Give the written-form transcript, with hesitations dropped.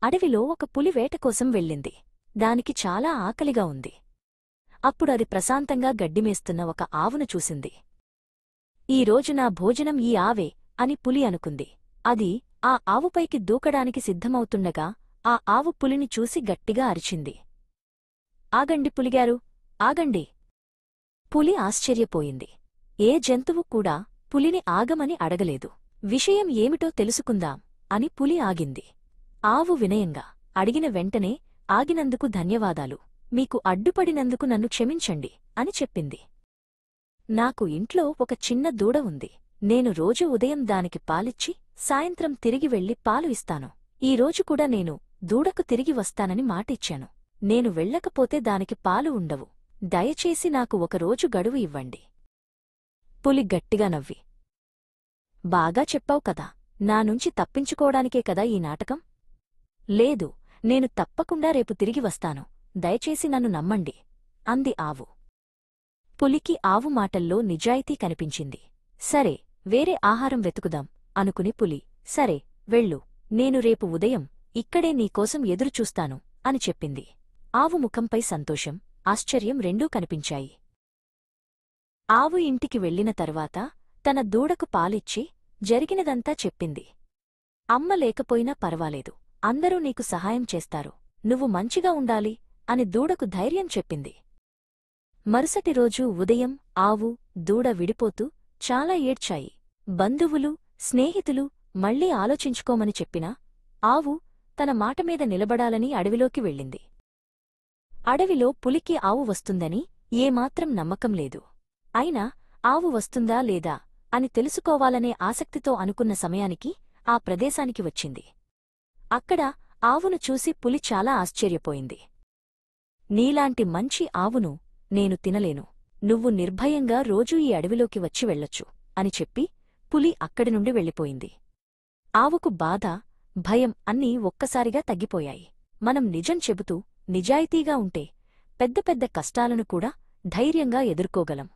అడవిలో ఒక పులి వేటకోసం వెళ్ళింది. దానికి చాలా ఆకలిగా ఉంది. అప్పుడది ప్రశాంతంగా గడ్డిమేస్తున్న ఒక ఆవును చూసింది. ఈరోజు నా భోజనం ఈ ఆవే అని పులి అనుకుంది. అది ఆ ఆవుపైకి దూకడానికి సిద్ధమవుతుండగా ఆ ఆవు పులిని చూసి గట్టిగా అరిచింది. ఆగండి పులిగారు, ఆగండి! పులి ఆశ్చర్యపోయింది. ఏ జంతువు కూడా పులిని ఆగమని అడగలేదు. విషయం ఏమిటో తెలుసుకుందాం అని పులి ఆగింది. ఆవు వినయంగా అడిగిన వెంటనే ఆగినందుకు ధన్యవాదాలు, మీకు అడ్డుపడినందుకు నన్ను క్షమించండి అని చెప్పింది. నాకు ఇంట్లో ఒక చిన్న దూడ ఉంది. నేను రోజూ ఉదయం దానికి పాలిచ్చి సాయంత్రం తిరిగి వెళ్లి పాలు ఇస్తాను. ఈరోజు కూడా నేను దూడకు తిరిగి వస్తానని మాటిచ్చాను. నేను వెళ్ళకపోతే దానికి పాలు ఉండవు. దయచేసి నాకు ఒకరోజు గడువు ఇవ్వండి. పులి గట్టిగా నవ్వి, బాగా చెప్పావు కదా, నా నుంచి తప్పించుకోవడానికే కదా ఈ నాటకం? లేదు, నేను తప్పకుండా రేపు తిరిగి వస్తాను. దయచేసి నన్ను నమ్మండి అంది ఆవు. పులికి ఆవు మాటల్లో నిజాయితీ కనిపించింది. సరే, వేరే ఆహారం వెతుకుదాం అనుకుని పులి, సరే వెళ్ళు, నేను రేపు ఉదయం ఇక్కడే నీకోసం ఎదురుచూస్తాను అని చెప్పింది. ఆవు ముఖంపై సంతోషం, ఆశ్చర్యం రెండూ కనిపించాయి. ఆవు ఇంటికి వెళ్లిన తరువాత తన దూడకు పాలిచ్చి జరిగినదంతా చెప్పింది. అమ్మ లేకపోయినా పర్వాలేదు, అందరూ నీకు సహాయం చేస్తారు, నువ్వు మంచిగా ఉండాలి అని దూడకు ధైర్యం చెప్పింది. మరుసటి రోజు ఉదయం ఆవు, దూడ విడిపోతూ చాలా ఏడ్చాయి. బంధువులు, స్నేహితులు మళ్లీ ఆలోచించుకోమని చెప్పినా ఆవు తన మాటమీద నిలబడాలని అడవిలోకి వెళ్ళింది. అడవిలో పులికి ఆవు వస్తుందని ఏమాత్రం నమ్మకం లేదు. అయినా ఆవు వస్తుందా లేదా అని తెలుసుకోవాలనే ఆసక్తితో అనుకున్న సమయానికి ఆ ప్రదేశానికి వచ్చింది. అక్కడ ఆవును చూసి పులి చాలా ఆశ్చర్యపోయింది. నీలాంటి మంచి ఆవును నేను తినలేను. నువ్వు నిర్భయంగా రోజూ ఈ అడవిలోకి వచ్చి వెళ్ళొచ్చు అని చెప్పి పులి అక్కడి నుండి వెళ్ళిపోయింది. ఆవుకు బాధ, భయం అన్నీ ఒక్కసారిగా తగ్గిపోయాయి. మనం నిజం చెబుతూ నిజాయితీగా ఉంటే పెద్ద పెద్ద కష్టాలను కూడా ధైర్యంగా ఎదుర్కోగలం.